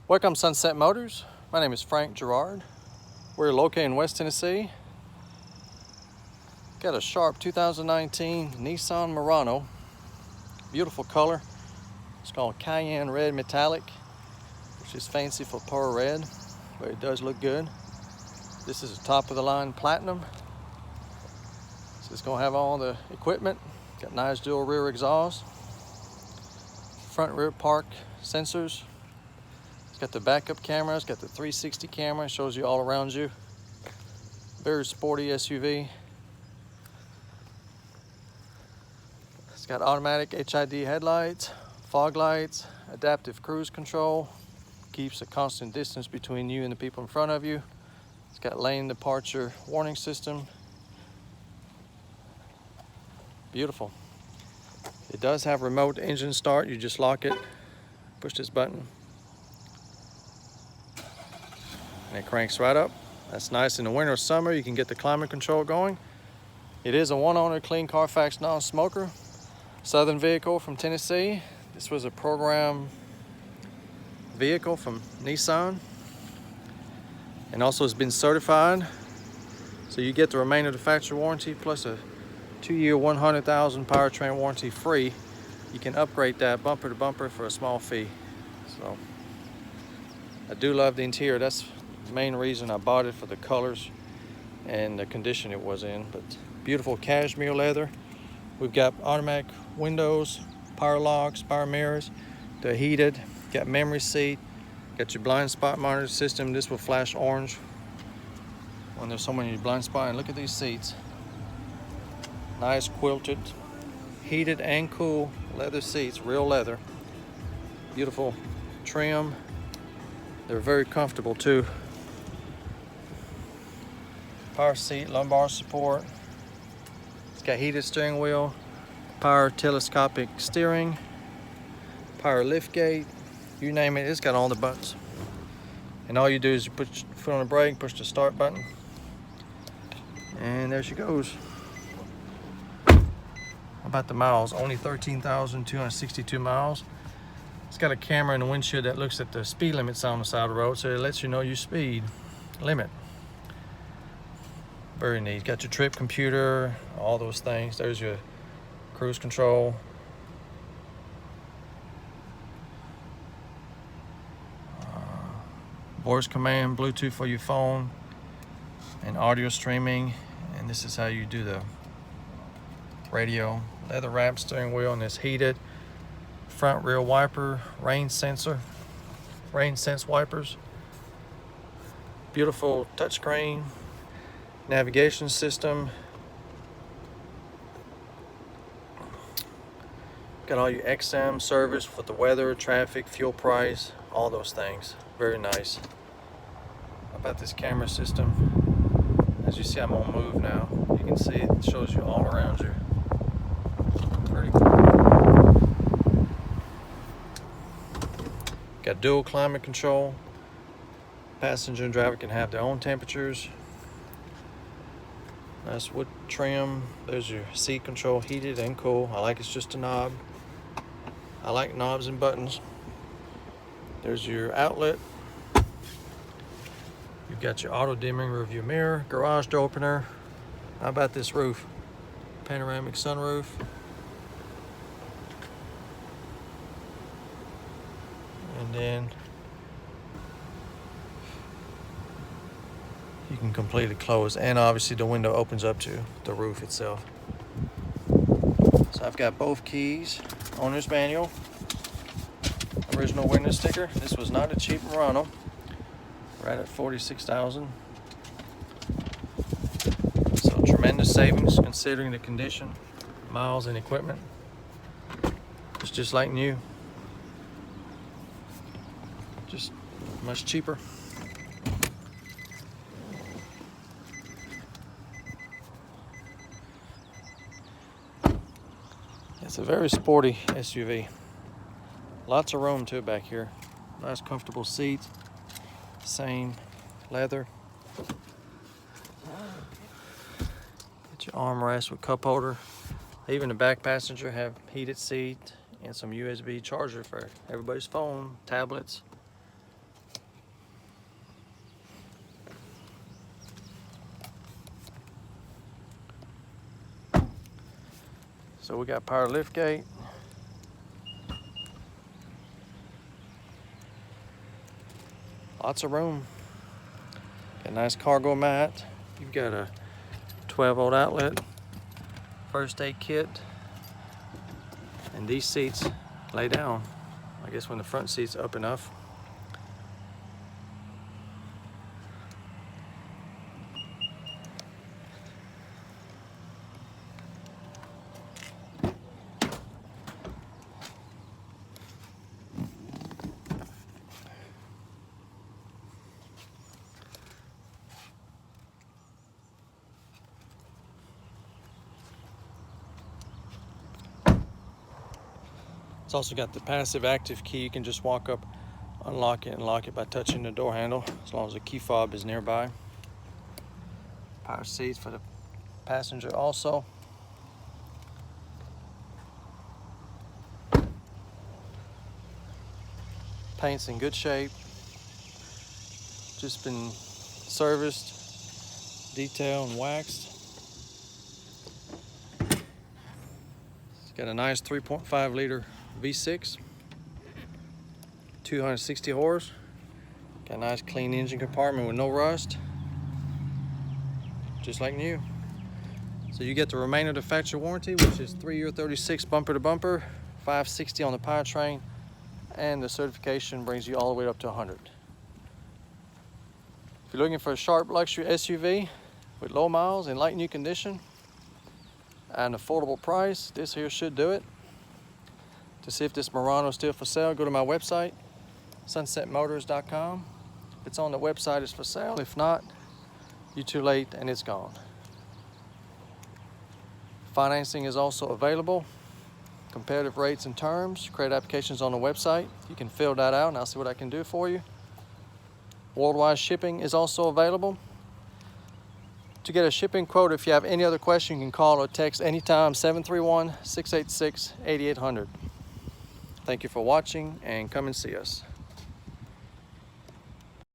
Welcome Sunset Motors. My name is Frank Gerard. We're located in West Tennessee. Got a sharp 2019 Nissan Murano. Beautiful color. It's called Cayenne Red Metallic, which is fancy for pearl red, but it does look good. This is a top of the line platinum. So it's gonna have all the equipment. Got nice dual rear exhaust, front rear park sensors. It's got the backup cameras, got the 360 camera, shows you all around you. Very sporty SUV. It's got automatic HID headlights, fog lights, adaptive cruise control, keeps a constant distance between you and the people in front of you. It's got lane departure warning system. Beautiful. It does have remote engine start. You just lock it, push this button, and it cranks right up. That's nice in the winter or summer. You can get the climate control going. It is a one-owner, clean Carfax non-smoker. Southern vehicle from Tennessee. This was a program vehicle from Nissan, and also has been certified. So you get the remainder of the factory warranty plus a 2-year 100,000 powertrain warranty free. You can upgrade that bumper to bumper for a small fee. So I do love the interior. That's the main reason I bought it, for the colors and the condition it was in. But beautiful cashmere leather. We've got automatic windows, power locks, power mirrors. They're heated. Got memory seat. Got your blind spot monitor system. This will flash orange when there's someone in your blind spot. And look at these seats. Nice quilted, heated and cool leather seats, real leather. Beautiful trim. They're very comfortable too. Power seat, lumbar support. It's got heated steering wheel, power telescopic steering, power lift gate, you name it, it's got all the buttons. And all you do is you put your foot on the brake, push the start button, and there she goes. How about the miles? Only 13,262 miles. It's got a camera in the windshield that looks at the speed limits on the side of the road, so it lets you know your speed limit. Very neat. Got your trip computer, all those things. There's your cruise control. Voice command, Bluetooth for your phone, and audio streaming. And this is how you do the radio. Leather wrapped steering wheel, and it's heated. Front rear wiper, rain sensor, rain sense wipers. Beautiful touchscreen, navigation system. Got all your XM service for the weather, traffic, fuel price, all those things. Very nice. How about this camera system? As you see, I'm on move now. You can see it shows you all around you. Pretty cool. Got dual climate control. Passenger and driver can have their own temperatures. Nice wood trim. There's your seat control, heated and cool. I like it's just a knob. I like knobs and buttons. There's your outlet. You've got your auto dimming rear view mirror, garage door opener. How about this roof? Panoramic sunroof. And then you can completely close, and obviously the window opens up to the roof itself. So I've got both keys, owner's manual, original window sticker. This was not a cheap Murano, right at $46,000. So tremendous savings considering the condition, miles, and equipment. It's just like new, just much cheaper. It's a very sporty SUV. Lots of room too back here. Nice comfortable seats. Same leather. Get your armrest with cup holder. Even the back passenger have heated seat and some USB charger for everybody's phone, tablets. So we got power lift gate. Lots of room. Got a nice cargo mat. You've got a 12-volt outlet, first aid kit, and these seats lay down. I guess when the front seat's up enough. It's also got the passive active key. You can just walk up, unlock it, and lock it by touching the door handle, as long as the key fob is nearby. Power seats for the passenger also. Paint's in good shape. Just been serviced, detailed, and waxed. It's got a nice 3.5 liter V6, 260 horse. Got a nice clean engine compartment with no rust, just like new. So you get the remainder of the factory warranty, which is 3-year 36 bumper to bumper, 560 on the powertrain, and the certification brings you all the way up to 100. If you're looking for a sharp luxury SUV with low miles in light new condition at an affordable price, this here should do it. To see if this Murano is still for sale, go to my website, sunsetmotors.com. If it's on the website, it's for sale. If not, you're too late and it's gone. Financing is also available. Comparative rates and terms. Credit applications on the website. You can fill that out and I'll see what I can do for you. Worldwide shipping is also available. To get a shipping quote, if you have any other question, you can call or text anytime, 731-686-8800. Thank you for watching and come and see us.